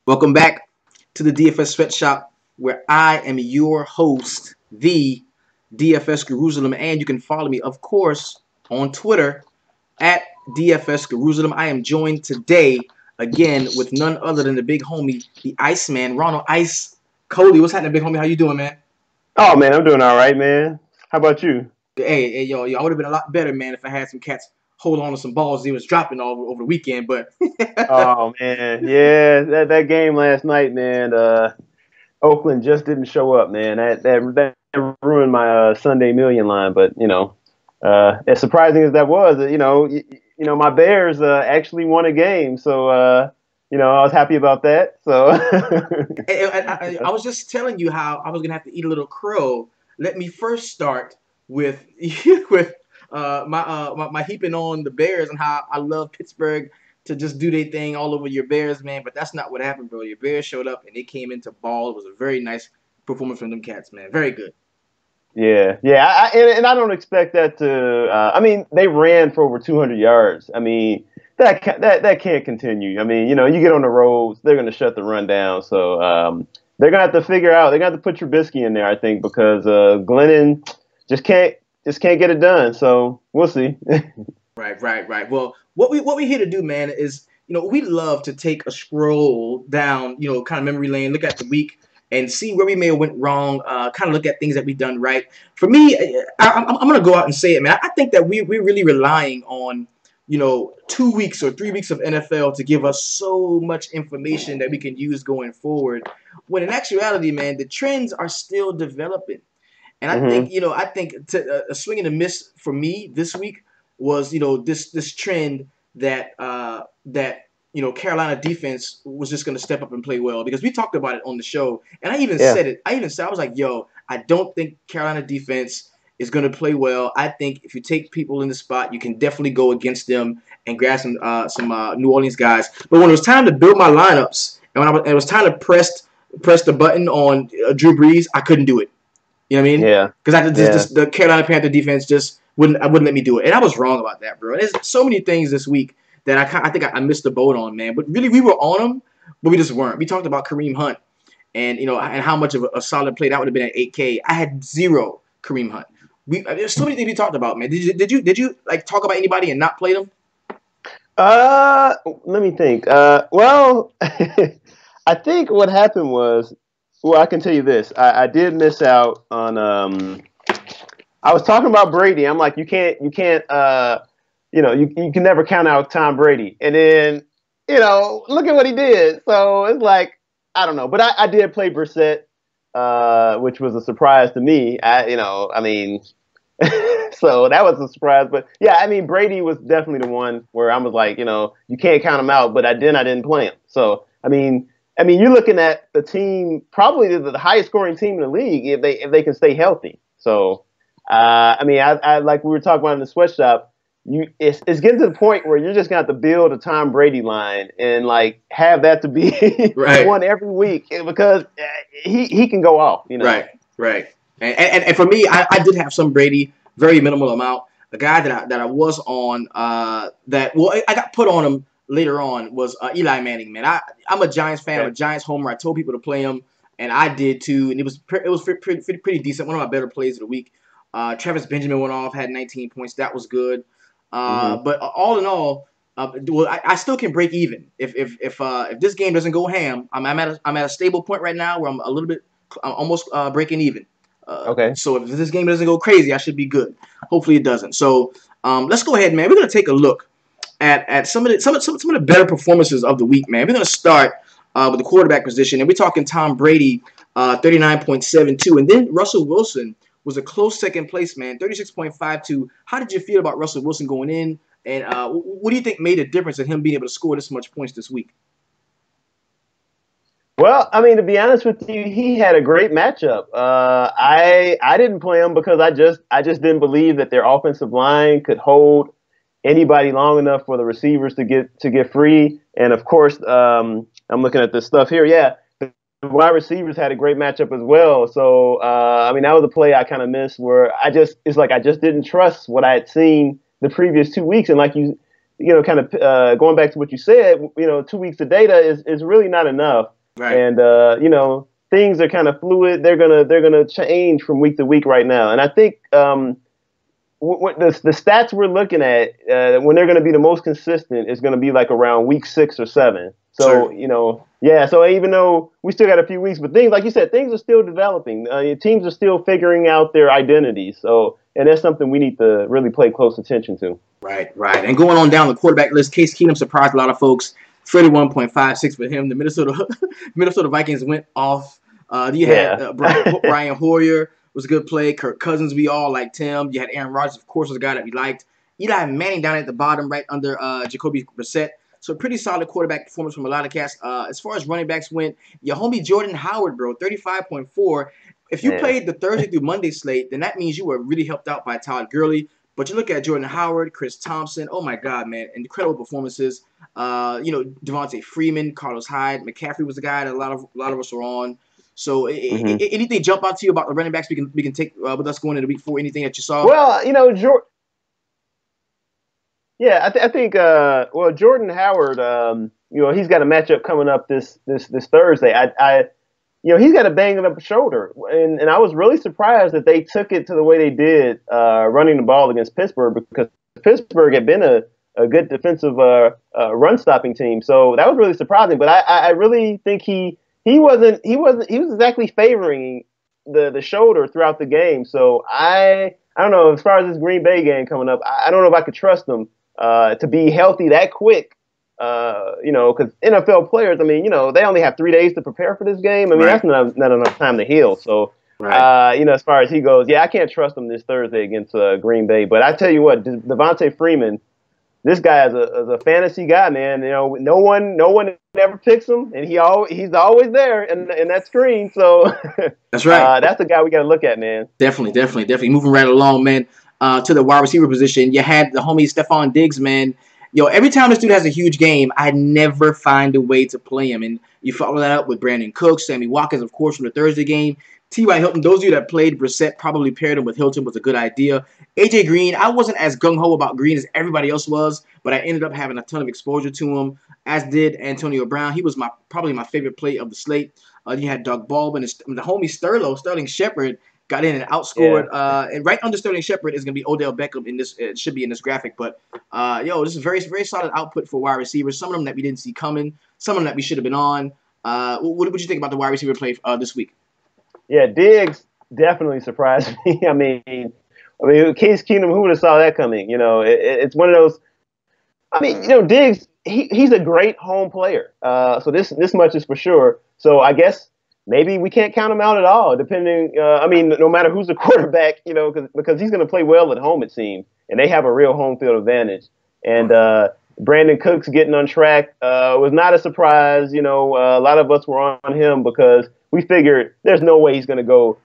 Welcome back to the Dfs Sweatshop, where I am your host, the Dfs Jerusalem, and you can follow me, of course, on Twitter at Dfs Jerusalem. I am joined today again with none other than the big homie, the Iceman, Ronald Ice Cody. What's happening, big homie? How you doing, man? Oh man, I'm doing all right, man. How about you? Yo, I would have been a lot better, man, if I had some cats hold on to some balls they was dropping all over the weekend, but Oh man, yeah, that game last night, man. Oakland just didn't show up, man. That ruined my Sunday million line. But as surprising as that was, my Bears actually won a game, so I was happy about that. So I was just telling you how I was gonna have to eat a little crow. Let me first start with with my heaping on the Bears and how I love Pittsburgh to just do their thing all over your Bears, man. But that's not what happened, bro. Your Bears showed up and they came into ball. It was a very nice performance from them cats, man. Very good. yeah. And I don't expect that to. I mean, they ran for over 200 yards. I mean, that can't continue. I mean, you get on the roads, they're going to shut the run down. So they're going to have to figure out. They're going to have to put Trubisky in there, I think, because Glennon just can't get it done. So we'll see. Right. Well, what we here to do, man, is we love to take a scroll down, kind of memory lane, look at the week, and see where we may have went wrong. Kind of look at things that we've done right. For me, I'm gonna go out and say it, man. I think that we're really relying on 2 weeks or 3 weeks of NFL to give us so much information that we can use going forward. When in actuality, man, the trends are still developing. And I think, Mm-hmm. a swing and a miss for me this week was, this trend that Carolina defense was just going to step up and play well, because we talked about it on the show, and I even Yeah. said it. I was like, yo, I don't think Carolina defense is going to play well. I think if you take people in the spot, you can definitely go against them and grab some New Orleans guys. But when it was time to build my lineups, and it was time to press the button on Drew Brees, I couldn't do it. You know what I mean? Yeah. Because Yeah. the Carolina Panther defense just wouldn't let me do it, and I was wrong about that, bro. And there's so many things this week that I think I missed the boat on, man. But really, we were on them, but we just weren't. We talked about Kareem Hunt, and and how much of a solid play that would have been at 8K. I had zero Kareem Hunt. There's so many things we talked about, man. Did you like talk about anybody and not play them? Let me think. Well, I think what happened was, well, I can tell you this. I did miss out on. I was talking about Brady. I'm like, you can't. You can never count out Tom Brady. And then, look at what he did. So it's like, I don't know. But I did play Brissett, which was a surprise to me. I mean, so that was a surprise. But yeah, I mean, Brady was definitely the one where I was like, you can't count him out. But I didn't play him. So you're looking at the team, probably the highest scoring team in the league if they can stay healthy. So I like we were talking about in the sweatshop. It's getting to the point where you're just gonna have to build a Tom Brady line and like have that to be Right. one every week, because he can go off. Right. And for me, I did have some Brady, very minimal amount. A guy that I was on I got put on him later on was Eli Manning, man. I'm a Giants fan. I'm a Okay. Giants homer. I told people to play him, and I did too. And it was pretty decent. One of my better plays of the week. Travis Benjamin went off, had 19 points. That was good. Hmm. But all in all, I still can break even if this game doesn't go ham. I'm at a stable point right now where I'm almost breaking even. Okay. So if this game doesn't go crazy, I should be good. Hopefully it doesn't. So let's go ahead, man. We're gonna take a look at some of the better performances of the week, man. We're gonna start with the quarterback position, and we're talking Tom Brady, 39.72, and then Russell Wilson was a close second place, man, 36.52. How did you feel about Russell Wilson going in, and what do you think made a difference in him being able to score this much points this week? Well, I mean, to be honest with you, he had a great matchup. I didn't play him because I just didn't believe that their offensive line could hold anybody long enough for the receivers to get free. And of course, I'm looking at this stuff here. Yeah, the wide receivers had a great matchup as well. So that was a play I kind of missed, where it's like I just didn't trust what I had seen the previous 2 weeks. And like kind of going back to what you said, 2 weeks of data is really not enough. Right. And things are kind of fluid. They're gonna change from week to week right now. And I think what the stats we're looking at when they're going to be the most consistent is going to be like around week 6 or 7. So Sure. yeah. So even though we still got a few weeks, but things like you said, things are still developing. Teams are still figuring out their identities. So and that's something we need to really pay close attention to. Right, right. And going on down the quarterback list, Case Keenum surprised a lot of folks. 31.56 for him. The Minnesota Minnesota Vikings went off. You had Yeah. Brian Hoyer was a good play. Kirk Cousins, we all liked him. You had Aaron Rodgers, of course, was a guy that we liked. Eli Manning down at the bottom, right under Jacoby Brissett. So pretty solid quarterback performance from a lot of cats. As far as running backs went, your homie Jordan Howard, bro, 35.4. If you Yeah. played the Thursday through Monday slate, then that means you were really helped out by Todd Gurley. But you look at Jordan Howard, Chris Thompson. Oh my God, man! Incredible performances. Devontae Freeman, Carlos Hyde, McCaffrey was the guy that a lot of us were on. So Hmm. anything jump out to you about the running backs we can take with us going into week 4? Anything that you saw? Well, yeah, I think Jordan Howard, he's got a matchup coming up this Thursday. He's got a banged up shoulder, and I was really surprised that they took it to the way they did running the ball against Pittsburgh, because Pittsburgh had been a good defensive run stopping team. So that was really surprising. But I really think he was exactly favoring the shoulder throughout the game. So I don't know, as far as this Green Bay game coming up, I don't know if I could trust them to be healthy that quick. Because NFL players, I mean, they only have 3 days to prepare for this game. I mean, Right, that's not enough time to heal. So, right. as far as he goes, yeah, I can't trust him this Thursday against Green Bay. But I tell you what, Devontae Freeman, this guy is a fantasy guy, man. No one ever picks him, and he's always there in that screen. So, That's right. that's the guy we got to look at, man. Definitely. Moving right along, man. To the wide receiver position, you had the homie Stephon Diggs, man. Yo, every time this dude has a huge game, I never find a way to play him. And you follow that up with Brandon Cooks, Sammy Watkins, of course, from the Thursday game. T.Y. Hilton, those of you that played Brissett probably paired him with Hilton was a good idea. A.J. Green, I wasn't as gung-ho about Green as everybody else was, but I ended up having a ton of exposure to him, as did Antonio Brown. He was probably my favorite play of the slate. You had Doug Baldwin and the homie Sterling Shepard got in and Yeah. outscored. And right under Sterling Shepard is going to be Odell Beckham in this. It should be in this graphic, but this is very very solid output for wide receivers. Some of them that we didn't see coming, some of them that we should have been on. What would you think about the wide receiver play this week? Yeah, Diggs definitely surprised me. Case Keenum, who would have saw that coming? It's one of those. I mean, Diggs, he's a great home player. So this much is for sure. So I guess maybe we can't count him out at all. Depending, no matter who's the quarterback, because he's going to play well at home, it seems, and they have a real home field advantage. And Brandon Cooks getting on track was not a surprise. A lot of us were on him because we figured there's no way he's going to go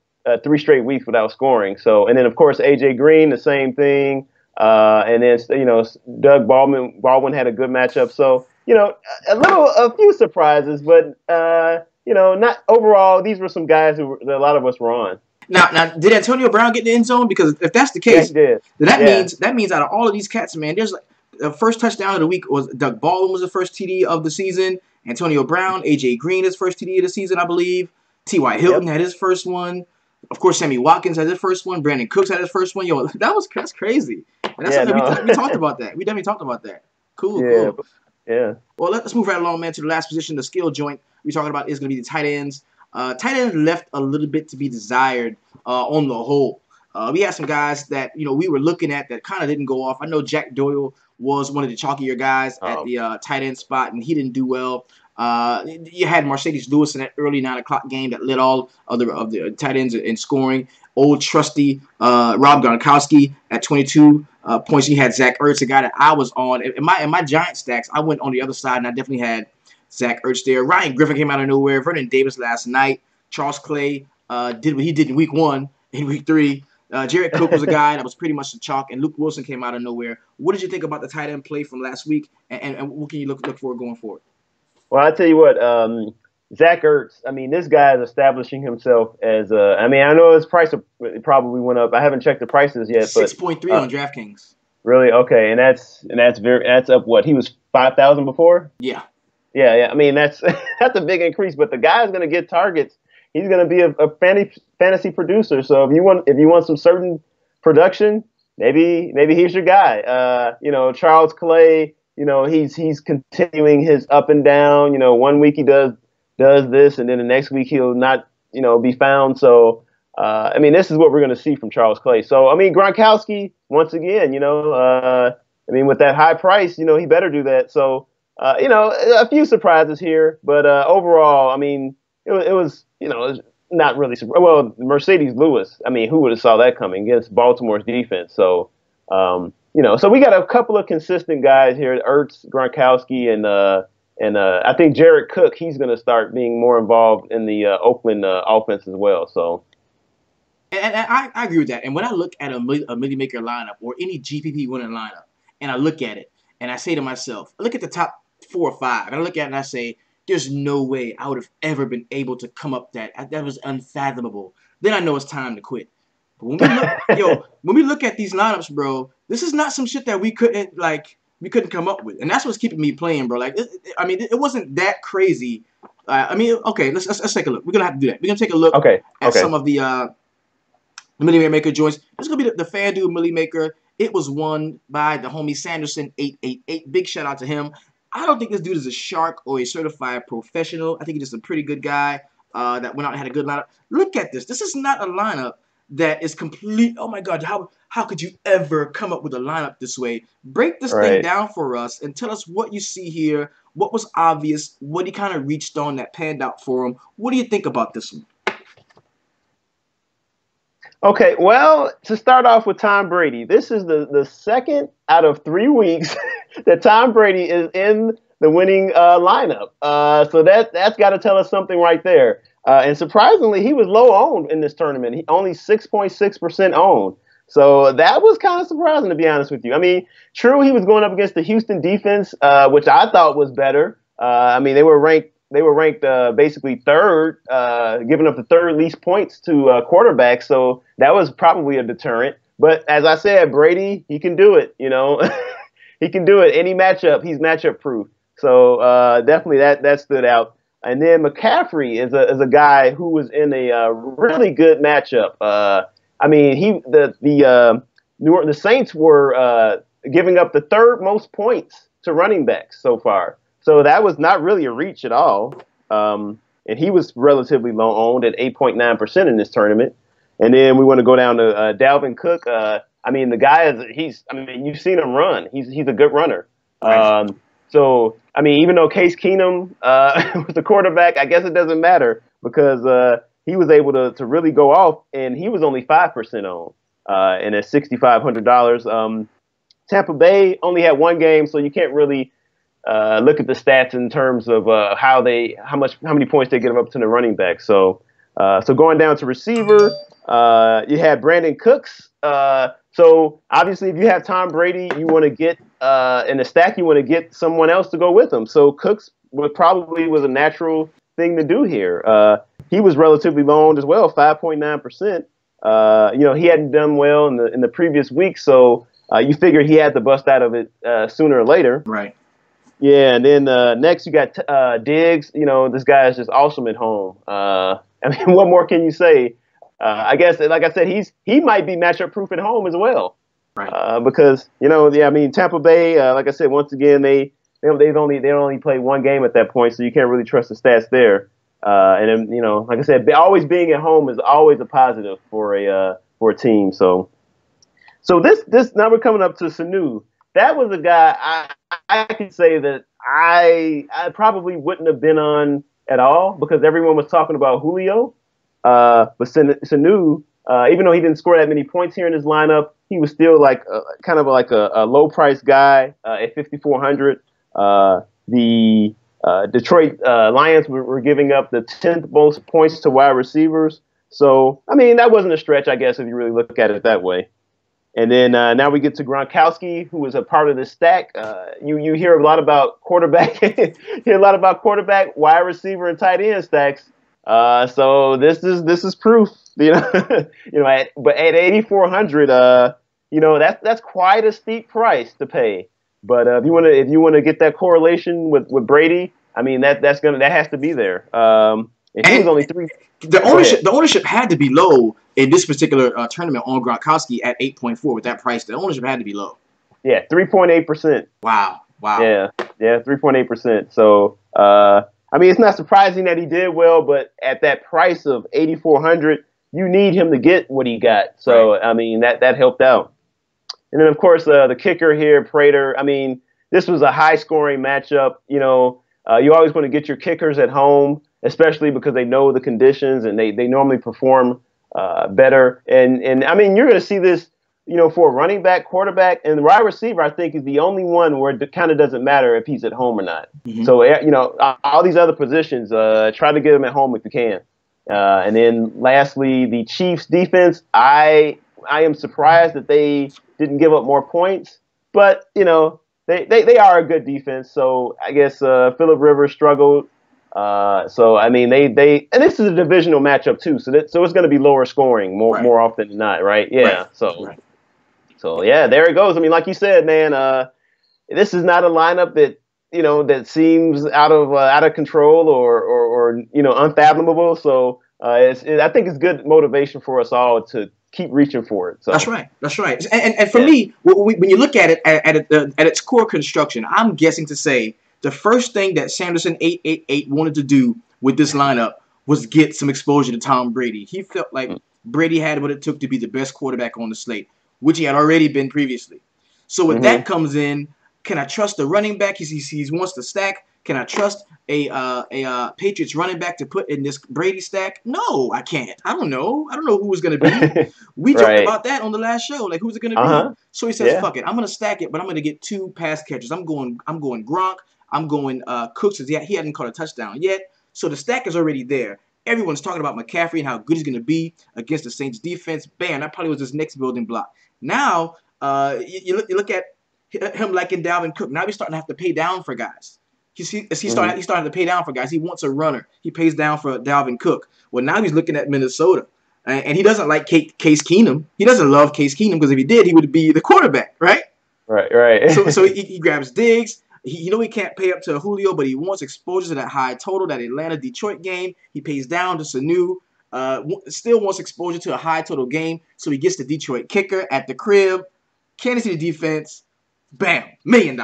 3 straight weeks without scoring. So, and then of course AJ Green, the same thing. And then Doug Baldwin had a good matchup. So a few surprises, but not overall. These were some guys that a lot of us were on. Now, did Antonio Brown get in the end zone? Because if that's the Yeah, he case, did. then that Yeah. means out of all of these cats, man, there's like the first touchdown of the week was Doug Baldwin was the first TD of the season. Antonio Brown, AJ Green his first TD of the season, I believe. T.Y. Hilton Yep. had his first one. Of course, Sammy Watkins had his first one. Brandon Cooks had his first one. Yo, that's crazy. And that's Yeah. something No. we talked about that. We definitely talked about that. Cool, Yeah. cool. Yeah. Well, let's move right along, man, to the last position, the skill joint we're talking about is going to be the tight ends. Tight ends left a little bit to be desired on the whole. We had some guys that we were looking at that kind of didn't go off. I know Jack Doyle was one of the chalkier guys at the tight end spot, and he didn't do well. You had Mercedes Lewis in that early 9 o'clock game that led all of the tight ends in scoring. Old trusty Rob Gronkowski at 22 points. You had Zach Ertz, a guy that I was on. In my Giant stacks, I went on the other side, and I definitely had Zach Ertz there. Ryan Griffin came out of nowhere. Vernon Davis last night. Charles Clay did what he did in week 1. In week 3, Jared Cook was a guy that was pretty much the chalk, and Luke Wilson came out of nowhere. What did you think about the tight end play from last week, and what can you look for going forward? Well, I tell you what, Zach Ertz. I mean, this guy is establishing himself as a. I know his price probably went up. I haven't checked the prices yet, but 6.3 on DraftKings. Really, okay, and that's up what he was 5,000 before. Yeah. Yeah. I mean, that's that's a big increase, but the guy's going to get targets. He's going to be a fantasy producer. So if you want some certain production, maybe he's your guy. Charles Clay. He's continuing his up and down. One week he does this, and then the next week he'll not be found. So I mean, this is what we're going to see from Charles Clay. So I mean, Gronkowski once again. I mean, with that high price, he better do that. So. A few surprises here, but overall, I mean, it was it was not really well. Mercedes Lewis, I mean, who would have saw that coming against Baltimore's defense? So, so we got a couple of consistent guys here: Ertz, Gronkowski, and I think Jared Cook. He's going to start being more involved in the Oakland offense as well. So. And I agree with that. And when I look at a millimaker lineup or any GPP winning lineup, and I look at it, and I say to myself, I look at the top 4 or 5, and I look at it and I say, there's no way I would have ever been able to come up that. That was unfathomable. Then I know it's time to quit. But when we look, when we look at these lineups, bro, this is not some shit that we couldn't come up with, and that's what's keeping me playing, bro. Like, it wasn't that crazy. Okay, let's take a look. We're gonna have to do that. We're gonna take a look at some of the Million Maker joints. This is gonna be the FanDuel Million Maker. It was won by the homie Sanderson 888. Big shout out to him. I don't think this dude is a shark or a certified professional. I think he's just a pretty good guy that went out and had a good lineup. Look at this. This is not a lineup that is complete. Oh my God, how could you ever come up with a lineup this way? Break this thing down for us and tell us what you see here, what was obvious, what he kind of reached on that panned out for him. What do you think about this one? Okay, well, to start off with Tom Brady, this is the second out of 3 weeks that Tom Brady is in the winning lineup. So that's got to tell us something right there. And surprisingly, he was low owned in this tournament. He only 6.6% owned. So that was kind of surprising, to be honest with you. I mean, true, he was going up against the Houston defense, which I thought was better. I mean, they were ranked basically third, giving up the third least points to quarterbacks. So that was probably a deterrent. But as I said, Brady, he can do it. He can do it. Any matchup, he's matchup proof. So definitely that stood out. And then McCaffrey is a guy who was in a really good matchup. I mean, the Saints were giving up the third most points to running backs so far. So that was not really a reach at all. And he was relatively low owned at 8.9% in this tournament. And then we want to go down to Dalvin Cook. I mean, the guy you've seen him run. He's a good runner. So, I mean, even though Case Keenum was the quarterback, I guess it doesn't matter because he was able to really go off, and he was only 5% owned and at $6,500. Tampa Bay only had 1 game, so you can't really look at the stats in terms of how many points they give up to the running back. So going down to receiver, you had Brandon Cooks. So obviously, if you have Tom Brady, you want to get in the stack, you want to get someone else to go with him. So Cooks probably was a natural thing to do here. He was relatively low owned as well, 5.9%. He hadn't done well in the previous week, so you figure he had to bust out of it sooner or later. Right. Yeah, and then next you got Diggs. This guy is just awesome at home. I mean, what more can you say? I guess, like I said, he might be matchup proof at home as well. Right. Because I mean, Tampa Bay, like I said, once again, they only played 1 game at that point, so you can't really trust the stats there. And then like I said, always being at home is always a positive for a team. So this now we're coming up to Sanu. That was a guy I can say that I probably wouldn't have been on at all because everyone was talking about Julio. But Sanu, even though he didn't score that many points here in his lineup, he was still kind of like a low price guy at 5,400. The Detroit Lions were giving up the 10th most points to wide receivers. So, I mean, that wasn't a stretch, I guess, if you really look at it that way. And then now we get to Gronkowski, who was a part of this stack. You hear a lot about quarterback, wide receiver, and tight end stacks. So this is proof, but at 8,400, that's quite a steep price to pay. But if you want to get that correlation with Brady, I mean, that has to be there. And he was And only three. the ownership had to be low in this particular tournament on Gronkowski at 8.4 with that price. The ownership had to be low. Yeah, 3.8%. Wow. Yeah, 3.8%. So, I mean, it's not surprising that he did well, but at that price of 8,400, you need him to get what he got. So, Right. I mean, that helped out. And then, of course, the kicker here, Prater. I mean, this was a high-scoring matchup. You know, you always want to get your kickers at home, especially because they know the conditions and they normally perform better. And I mean, you're going to see this, you know, for a running back, quarterback, and the wide receiver. I think is the only one where it kind of doesn't matter if he's at home or not. Mm-hmm. So, you know, all these other positions, try to get him at home if you can. And then, lastly, the Chiefs' defense. I am surprised that they didn't give up more points, but you know they are a good defense. So I guess Phillip Rivers struggled. So I mean they and this is a divisional matchup too. So it's going to be lower scoring more often than not, right? Yeah. Right. So yeah, there it goes. I mean, like you said, man, this is not a lineup that that seems out of control or you know unfathomable. So I think it's good motivation for us all to keep reaching for it. So. That's right. And for me, when you look at it at its core construction, I'm guessing to say the first thing that Sanderson 888 wanted to do with this lineup was get some exposure to Tom Brady. He felt like Brady had what it took to be the best quarterback on the slate, which he had already been previously. So when that comes in, can I trust the running back? He wants to stack. Can I trust a Patriots running back to put in this Brady stack? No, I can't. I don't know who was going to be. We joked about that on the last show. Like, who's it going to be? So he says, fuck it. I'm going to stack it, but I'm going to get 2 pass catchers. I'm going Gronk. I'm going Cooks. He hadn't caught a touchdown yet. So the stack is already there. Everyone's talking about McCaffrey and how good he's going to be against the Saints defense. Bam, that probably was his next building block. Now, you look at him liking Dalvin Cook. Now he's starting to have to pay down for guys. He's starting to pay down for guys. He wants a runner. He pays down for Dalvin Cook. Well, now he's looking at Minnesota. And he doesn't like Case Keenum. He doesn't love Case Keenum because if he did, he would be the quarterback, right? Right. So he grabs Diggs. He can't pay up to Julio, but he wants exposure to that high total, that Atlanta-Detroit game. He pays down to Sanu. Still wants exposure to a high total game, so he gets the Detroit kicker at the crib. Kansas City defense, bam, $1 million.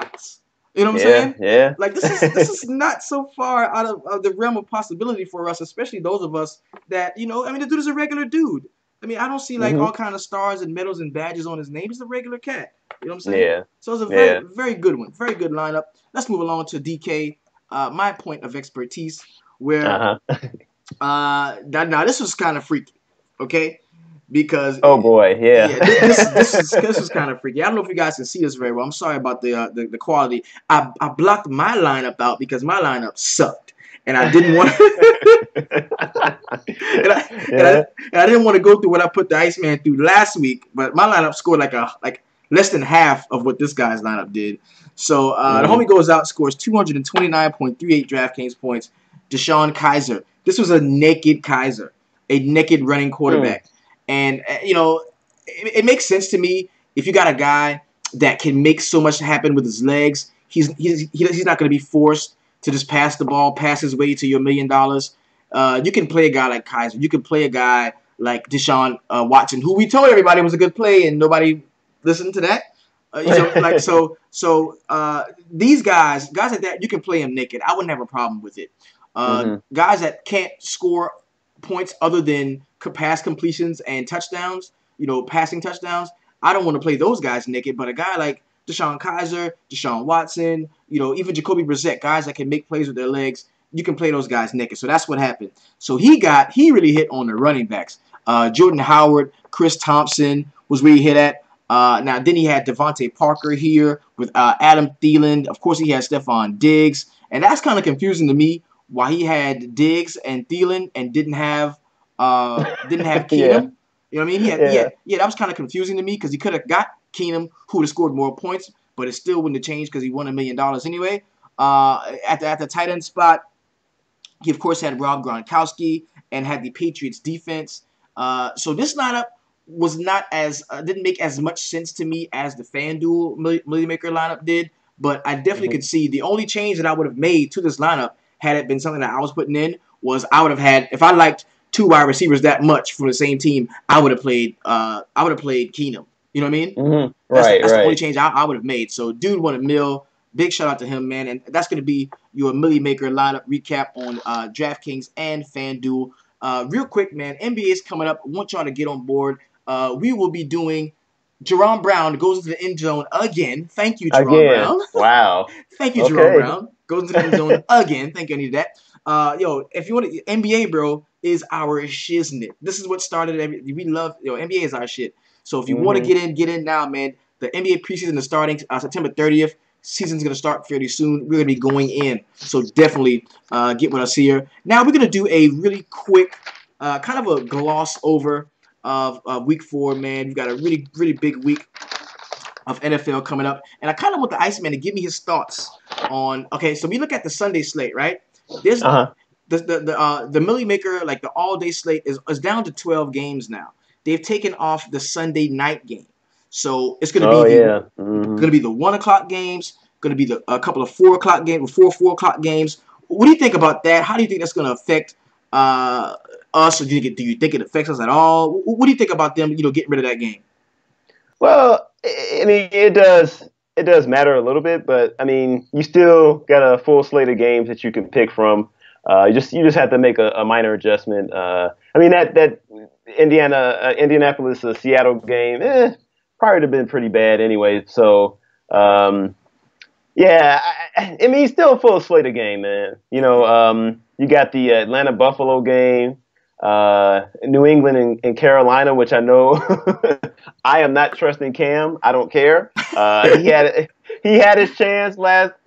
You know what I'm saying? Yeah. Like this is not so far out of the realm of possibility for us, especially those of us that the dude is a regular dude. I mean, I don't see like all kind of stars and medals and badges on his name. He's a regular cat. You know what I'm saying? Yeah. So it's a very, very good one. Very good lineup. Let's move along to DK, my point of expertise, where now this was kind of freaky, okay? Because this is kind of freaky. I don't know if you guys can see this very well. I'm sorry about the quality. I blocked my lineup out because my lineup sucked, and I didn't want and I didn't want to go through what I put the Iceman through last week. But my lineup scored like less than half of what this guy's lineup did. So the homie goes out, scores 229.38 DraftKings points. Deshaun Kaiser. This was a naked Kaiser, a naked running quarterback. And, it makes sense to me if you got a guy that can make so much happen with his legs. He's not going to be forced to just pass the ball, pass his way to your $1 million. You can play a guy like Kaiser. You can play a guy like Deshaun Watson, who we told everybody was a good play, and nobody listened to that. These guys like that, you can play them naked. I wouldn't have a problem with it. Guys that can't score points other than pass completions and touchdowns, passing touchdowns, I don't want to play those guys naked. But a guy like Deshaun Kaiser, Deshaun Watson, even Jacoby Brissett, guys that can make plays with their legs, you can play those guys naked. So that's what happened. So he really hit on the running backs. Jordan Howard, Chris Thompson was where he hit at. Now then he had Devontae Parker here with Adam Thielen. Of course he had Stephon Diggs, and that's kind of confusing to me. Why he had Diggs and Thielen and didn't have Keenum. You know what I mean? That was kind of confusing to me because he could have got Keenum, who would have scored more points, but it still wouldn't have changed because he won $1 million anyway. At the tight end spot, he of course had Rob Gronkowski and had the Patriots defense. So this lineup was not didn't make as much sense to me as the FanDuel millimaker lineup did, but I definitely could see the only change that I would have made to this lineup had it been something that I was putting in, was I would have had, if I liked two wide receivers that much from the same team, I would have played Keenum. You know what I mean? Mm-hmm. That's Right, the only right. change I would have made. So dude won a mill. Big shout out to him, man. And that's going to be your millimaker lineup recap on DraftKings and FanDuel. Real quick, man, NBA is coming up. I want y'all to get on board. We will be doing Jerome Brown goes into the end zone again. Thank you, Jerome Again. Brown. Wow. Thank you, Jerome Okay. Brown. Goes into the end zone again. Thank you, I need that. Yo, if you want to, NBA, bro, is our shiznit. This is what started. We love, NBA is our shit. So if you want to Mm-hmm. get in now, man. The NBA preseason is starting September 30th. Season's going to start fairly soon. We're going to be going in. So definitely get with us here. Now we're going to do a really quick, kind of a gloss over of week 4, man. We've got a really, really big week of NFL coming up. And I kind of want the Iceman to give me his thoughts on, okay, so we look at the Sunday slate, right? There's Uh-huh. the Millie Maker, like the all-day slate, is down to 12 games now. They've taken off the Sunday night game. So it's going to be Oh the yeah. going Mm-hmm. to be the 1 o'clock games, going to be a couple of 4 o'clock games, 4 o'clock games. What do you think about that? How do you think that's going to affect us? Or do you think it affects us at all? What do you think about them, getting rid of that game? Well, I mean, it does. It does matter a little bit, but I mean, you still got a full slate of games that you can pick from. You just have to make a minor adjustment. I mean, that Indianapolis Seattle game, probably would have been pretty bad anyway. So, um, yeah, I mean, it's still a full slate of game, man. You got the Atlanta Buffalo game, New England and Carolina, which I know I am not trusting Cam. I don't care. He had his chance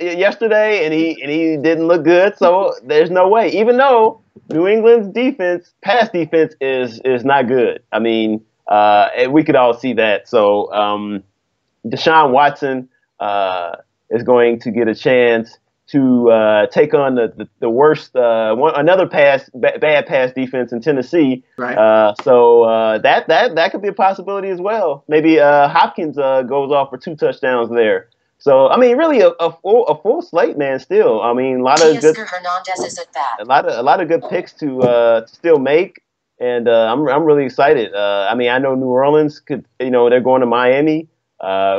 yesterday, and he didn't look good. So there's no way. Even though New England's pass defense is not good. I mean, we could all see that. So Deshaun Watson is going to get a chance to take on the worst another bad pass defense in Tennessee. Right. That could be a possibility as well. Maybe Hopkins goes off for 2 touchdowns there. So I mean, really a full slate, man. Still, I mean, a lot of good picks to still make, and I'm really excited. I mean, I know New Orleans could, they're going to Miami.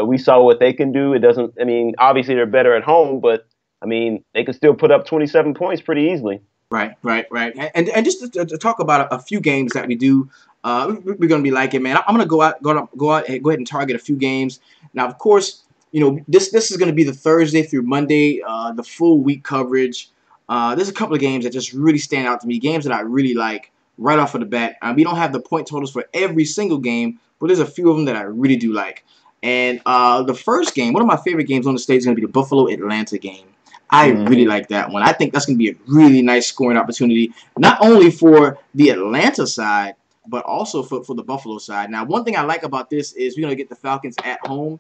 We saw what they can do. It doesn't. I mean, obviously they're better at home, but I mean, they could still put up 27 points pretty easily. Right. And just to talk about a few games that we do, we're gonna be liking, man. I'm gonna go out and go ahead and target a few games. Now, of course, this is gonna be the Thursday through Monday, the full week coverage. There's a couple of games that just really stand out to me, games that I really like right off of the bat. We don't have the point totals for every single game, but there's a few of them that I really do like. And the first game, one of my favorite games on the stage, is going to be the Buffalo-Atlanta game. I really like that one. I think that's going to be a really nice scoring opportunity, not only for the Atlanta side, but also for the Buffalo side. Now, one thing I like about this is we're going to get the Falcons at home,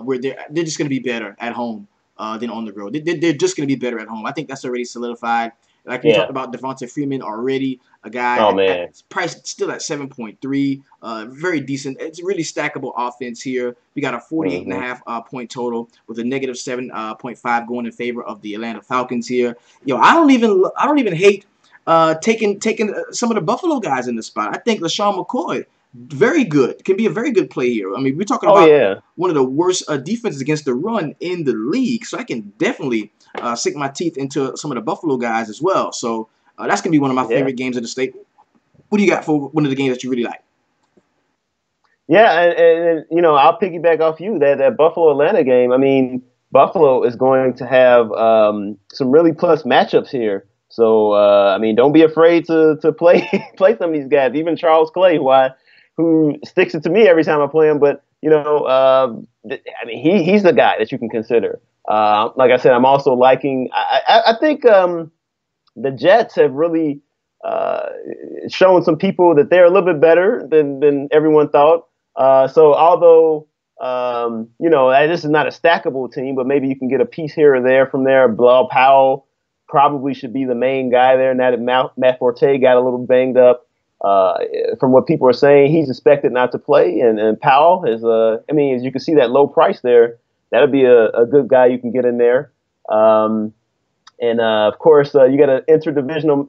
where they're just going to be better at home than on the road. They're just going to be better at home. I think that's already solidified. Like we talked about Devonta Freeman already, a guy Oh man, priced still at 7.3, very decent. It's a really stackable offense here. We got a 48.5 point total with a negative 7.5 going in favor of the Atlanta Falcons here. I don't even hate taking some of the Buffalo guys in the spot. I think LaShawn McCoy, very good, can be a very good play here. I mean, we're talking oh about yeah, one of the worst defenses against the run in the league, so I can definitely sink my teeth into some of the Buffalo guys as well. So that's going to be one of my yeah. favorite games of the state. What do you got for one of the games that you really like? Yeah, and I'll piggyback off you that Buffalo Atlanta game. I mean, Buffalo is going to have some really plus matchups here. So I mean, don't be afraid to play play some of these guys. Even Charles Clay, who sticks it to me every time I play him. But I mean, he's the guy that you can consider. Like I said, I'm also liking. I think the Jets have really shown some people that they're a little bit better than everyone thought. So although this is not a stackable team, but maybe you can get a piece here or there from there. Bilal Powell probably should be the main guy there. Now that Matt Forte got a little banged up, from what people are saying, he's expected not to play. And Powell is, as you can see that low price there, that'll be a good guy you can get in there. And of course, you got a divisional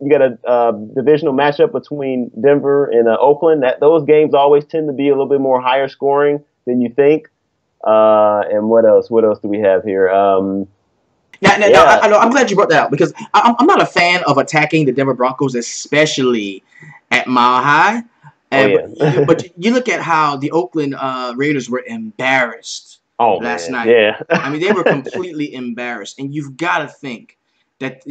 matchup between Denver and Oakland. Those games always tend to be a little bit more higher scoring than you think. And what else? What else do we have here? Now, I'm glad you brought that out because I'm not a fan of attacking the Denver Broncos, especially at Mile High. Oh But, yeah. but you look at how the Oakland Raiders were embarrassed Oh last man, night. yeah. I mean, they were completely embarrassed, and you've got to think that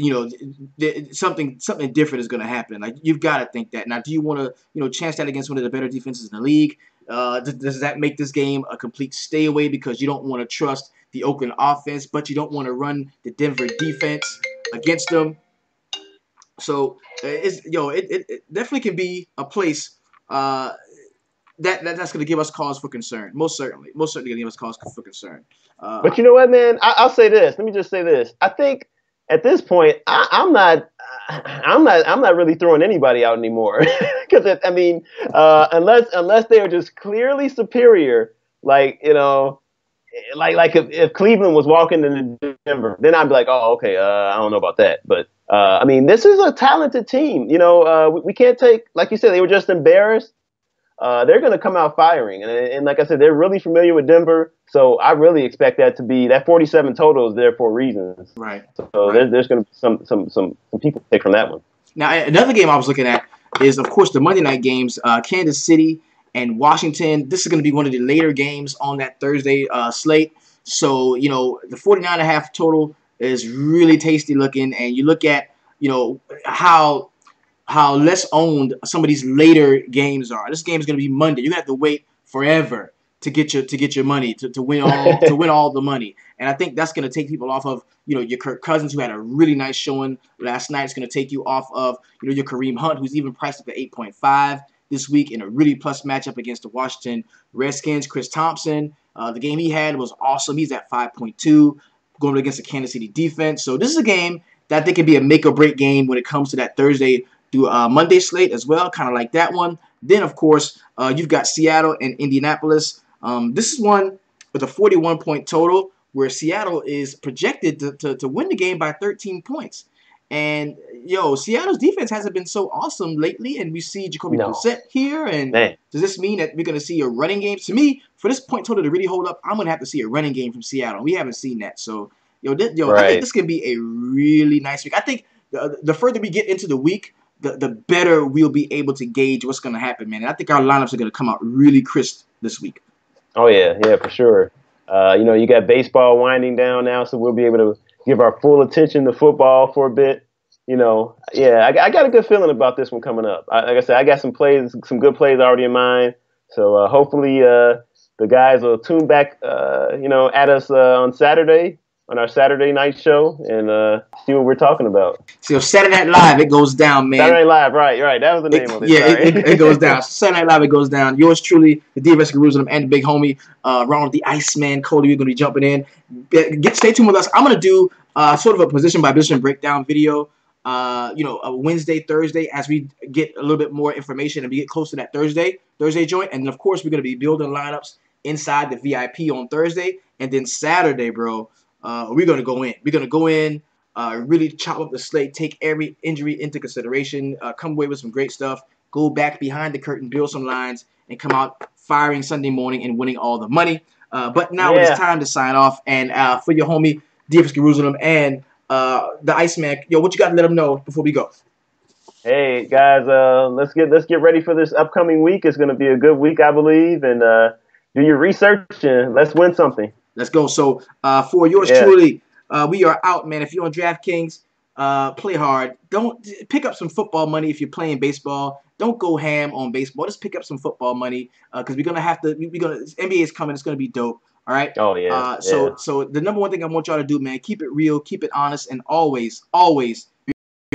something different is going to happen. Like you've got to think that. Now, do you want to chance that against one of the better defenses in the league? Does that make this game a complete stay away because you don't want to trust the Oakland offense, but you don't want to run the Denver defense against them? So it definitely can be a place that's going to give us cause for concern. Most certainly going to give us cause for concern. But you know what, man? I'll say this. Let me just say this. I think at this point, I'm not really throwing anybody out anymore because I mean, unless they are just clearly superior, like like if Cleveland was walking into Denver, then I'd be like, oh, okay, I don't know about that. But I mean, this is a talented team. We can't take, like you said, they were just embarrassed. They're going to come out firing, and like I said, they're really familiar with Denver, so I really expect that 47 total is there for reasons. Right. So right. there's going to be some people to take from that one. Now, another game I was looking at is, of course, the Monday night games, Kansas City and Washington. This is going to be one of the later games on that Thursday slate. So, the 49.5 total is really tasty looking. And you look at, how less owned some of these later games are. This game is going to be Monday. You're going to have to wait forever to get your money to win all the money. And I think that's going to take people off of your Kirk Cousins, who had a really nice showing last night. It's going to take you off of your Kareem Hunt, who's even priced up at 8.5 this week in a really plus matchup against the Washington Redskins. Chris Thompson, the game he had was awesome. He's at 5.2 going against the Kansas City defense. So this is a game that I think can be a make or break game when it comes to that Thursday through Monday slate as well, kind of like that one. Then, of course, you've got Seattle and Indianapolis. This is one with a 41-point total where Seattle is projected to win the game by 13 points. And, Seattle's defense hasn't been so awesome lately, and we see Jacoby Brissett here. And does this mean that we're going to see a running game? To me, for this point total to really hold up, I'm going to have to see a running game from Seattle. We haven't seen that. So, I think this can be a really nice week. I think the further we get into the week, the better we'll be able to gauge what's going to happen, man. And I think our lineups are going to come out really crisp this week. Oh, yeah, for sure. You got baseball winding down now, so we'll be able to give our full attention to football for a bit. I got a good feeling about this one coming up. Like I said, I got some good plays already in mind. So hopefully the guys will tune back, at us on Saturday, on our Saturday night show, and see what we're talking about. So Saturday Night Live, it goes down, man. Saturday Night Live, right. That was the name of it. Yeah, it goes down. Saturday Night Live, it goes down. Yours truly, the Dfs Jerusalem, and the big homie, Ronald the Iceman Cody. We're going to be jumping in. Stay tuned with us. I'm going to do sort of a position by position breakdown video. A Wednesday, Thursday, as we get a little bit more information and we get close to that Thursday joint. And then, of course, we're going to be building lineups inside the VIP on Thursday. And then Saturday, bro, we're going to go in. We're going to go in, really chop up the slate, take every injury into consideration, come away with some great stuff, go back behind the curtain, build some lines, and come out firing Sunday morning and winning all the money. But now it's time to sign off. And for your homie, Dfs Jerusalem, and the Iceman, what you got to let them know before we go? Hey guys, let's get ready for this upcoming week. It's going to be a good week, I believe, and do your research and let's win something. Let's go. So for yours truly, we are out, man. If you're on DraftKings, play hard. Don't pick up some football money if you're playing baseball. Don't go ham on baseball. Just pick up some football money because we're gonna have to. NBA is coming. It's gonna be dope. All right. Oh yeah. So the number one thing I want y'all to do, man, keep it real, keep it honest, and always